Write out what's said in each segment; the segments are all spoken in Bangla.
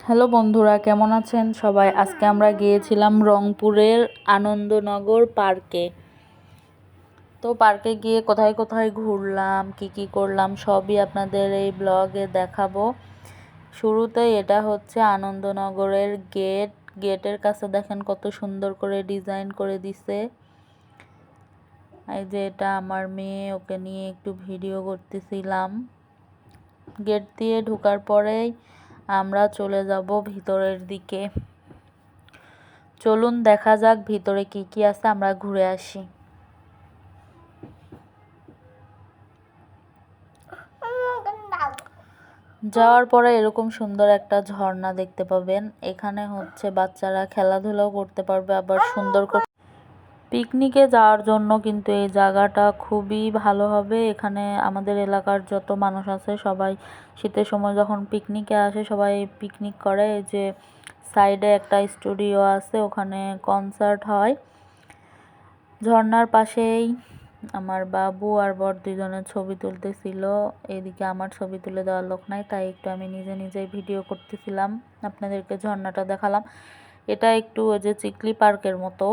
হ্যালো বন্ধুরা, কেমন আছেন সবাই? আজকে আমরা গিয়েছিলাম রংপুরের আনন্দনগর পার্কে। তো পার্কে গিয়ে কোথায় কোথায় ঘুরলাম, কি করলাম সবই আপনাদের এই ব্লগে দেখাবো। শুরুতেই এটা হচ্ছে আনন্দনগরের গেটের কাছে দেখেন কত সুন্দর করে ডিজাইন করে দিছে। এই যে এটা আমার মেয়ে, ওকে নিয়ে একটু ভিডিও করতেছিলাম। গেট দিয়ে ঢোকার পরেই আমরা চলে যাব ভিতরের দিকে। চলুন দেখা যাক ভিতরে কি আছে, আমরা ঘুরে আসি। যাওয়ার পরে এরকম সুন্দর একটা ঝর্ণা দেখতে পাবেন। এখানে হচ্ছে বাচ্চারা খেলাধুলাও করতে পারবে, আবার সুন্দর করে পিকনিকে যাওয়ার জন্য কিন্তু এই জায়গাটা খুবই ভালো হবে। এখানে আমাদের এলাকার যত মানুষ আছে সবাই শীতের সময় যখন পিকনিকে আসে সবাই পিকনিক করে। এই যে সাইডে একটা স্টুডিও আছে, ওখানে কনসার্ট হয়। ঝর্ণার পাশেই আমার বাবু আর বর দুজনের ছবি তুলতেছিল। এদিকে আমার ছবি তুলে দেওয়ার লোক নাই, তাই একটু আমি নিজেই ভিডিও করতেছিলাম, আপনাদেরকে ঝর্ণাটা দেখালাম। এটা একটু ওই যে চিকলি পার্কের মতো।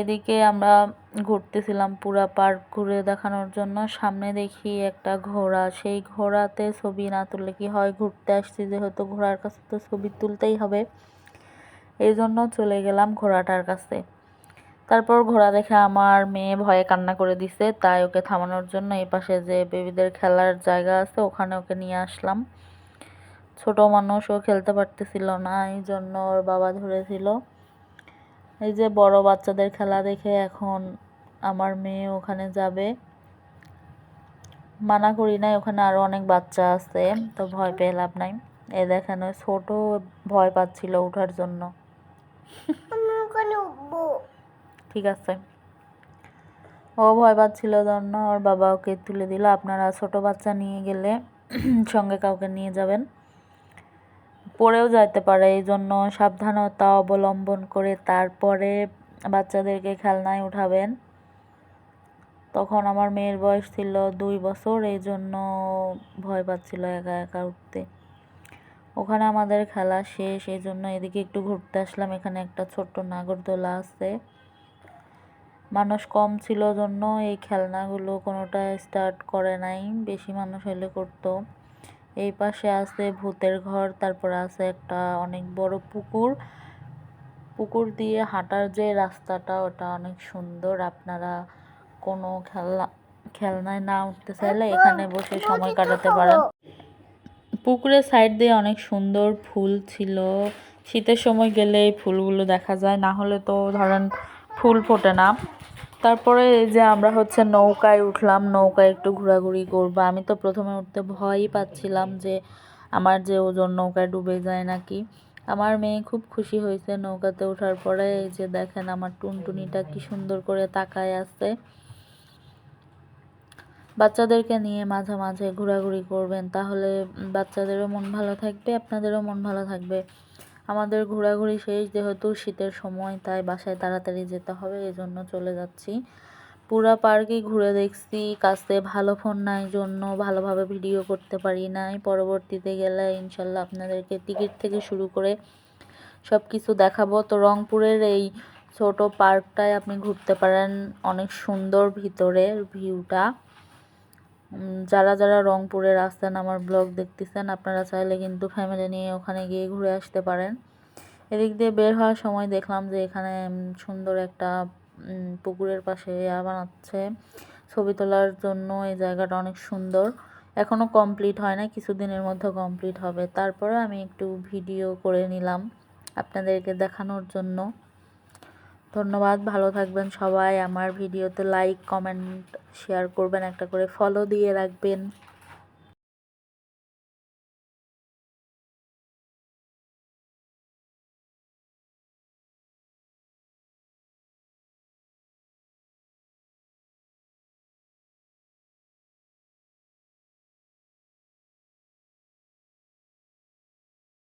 এদিকে আমরা ঘুরতেছিলাম পুরা পার্ক ঘুরে দেখানোর জন্য। সামনে দেখি একটা ঘোড়া, সেই ঘোড়াতে ছবি না তুললে কি হয়, ঘুরতে আসছি যেহেতু ঘোড়ার কাছে তো ছবি তুলতেই হবে, এই জন্য চলে গেলাম ঘোড়াটার কাছে। তারপর ঘোড়া দেখে আমার মেয়ে ভয়ে কান্না করে দিছে, তাই ওকে থামানোর জন্য এই পাশে যে বেবিদের খেলার জায়গা আছে ওখানে ওকে নিয়ে আসলাম। ছোট মানুষ, ও খেলতে পারতেছিল না, এই জন্য ওর বাবা ধরেছিল। এই যে বড় বাচ্চাদের খেলা দেখে এখন আমার মেয়ে ওখানে যাবে। মানা করি নাই, ওখানে আরো অনেক বাচ্চা আছে, তো ভয় পেয়ে লাভ নাই। এই দেখেন ওই ছোট ভয় পাচ্ছিল ওঠার জন্য। ঠিক আছে, ও ভয় পাচ্ছিল জন্য ওর বাবা ওকে তুলে দিল। আপনারা ছোট বাচ্চা নিয়ে গেলে সঙ্গে কাউকে নিয়ে যাবেন, পড়েও যাইতে পারে, এই জন্য সাবধানতা অবলম্বন করে তারপরে বাচ্চাদেরকে খেলনায় উঠাবেন। তখন আমার মেয়ের বয়স ছিল 2 বছর, এই জন্য ভয় পাচ্ছিল একা একা উঠতে। ওখানে আমাদের খেলা শেষ, এই জন্য এদিকে একটু ঘুরতে আসলাম। এখানে একটা ছোট্ট নাগরদোলা আছে, মানুষ কম ছিল জন্য এই খেলনাগুলো কোনোটা স্টার্ট করে নাই, বেশি মানুষ হলে করতো। এই পাশে আছে ভূতের ঘর, তারপর আছে একটা অনেক বড় পুকুর দিয়ে হাঁটার যে রাস্তাটা ওটা অনেক সুন্দর। আপনারা কোনো খেলনায় না উঠতে চাইলে এখানে বসে সময় কাটাতে পারেন। পুকুরের সাইড দিয়ে অনেক সুন্দর ফুল ছিল, শীতের সময় গেলে এই ফুলগুলো দেখা যায়, না হলে তো ধরেন ফুল ফোটে না। তারপরে এই যে আমরা হচ্ছে নৌকায় উঠলাম, নৌকায় একটু ঘোরাঘুরি করবো। আমি তো প্রথমে উঠতে ভয়ই পাচ্ছিলাম যে আমার যে ওজন নৌকায় ডুবে যায় নাকি। আমার মেয়ে খুব খুশি হয়েছে নৌকাতে ওঠার পরে। এই যে দেখেন আমার টুনটুনিটা কি সুন্দর করে তাকায় আছে। বাচ্চাদেরকে নিয়ে মাঝে মাঝে ঘোরাঘুরি করবেন, তাহলে বাচ্চাদেরও মন ভালো থাকবে, আপনাদেরও মন ভালো থাকবে। আমাদের ঘোরাঘুরি শেষ, যেহেতু শীতের সময় তাই বাসায় তাড়াতাড়ি যেতে হবে, এই জন্য চলে যাচ্ছি। পুরা পার্কই ঘুরে দেখছি, কাছে ভালো ফোন নাই জন্য ভালোভাবে ভিডিও করতে পারি নাই। পরবর্তীতে গেলে ইনশাল্লাহ আপনাদেরকে টিকিট থেকে শুরু করে সব কিছু দেখাবো। তো রংপুরের এই ছোট পার্কটায় আপনি ঘুরতে পারেন, অনেক সুন্দর ভিতরের ভিউটা। যারা রংপুরের আসছেন আমার ব্লগ দেখতেছেন, আপনারা চাইলে কিন্তু ফ্যামিলি নিয়ে ওখানে গিয়ে ঘুরে আসতে পারেন। এদিক দিয়ে বের হওয়ার সময় দেখলাম যে এখানে সুন্দর একটা পুকুরের পাশে বানাচ্ছে ছবি তোলার জন্য। এই জায়গাটা অনেক সুন্দর, এখনো কমপ্লিট হয় না, কিছুদিনের মধ্যে কমপ্লিট হবে। তারপরে আমি একটু ভিডিও করে নিলাম আপনাদেরকে দেখানোর জন্য। ধন্যবাদ, ভালো থাকবেন সবাই। আমার ভিডিওতে লাইক কমেন্ট শেয়ার করবেন, একটা করে ফলো দিয়ে রাখবেন।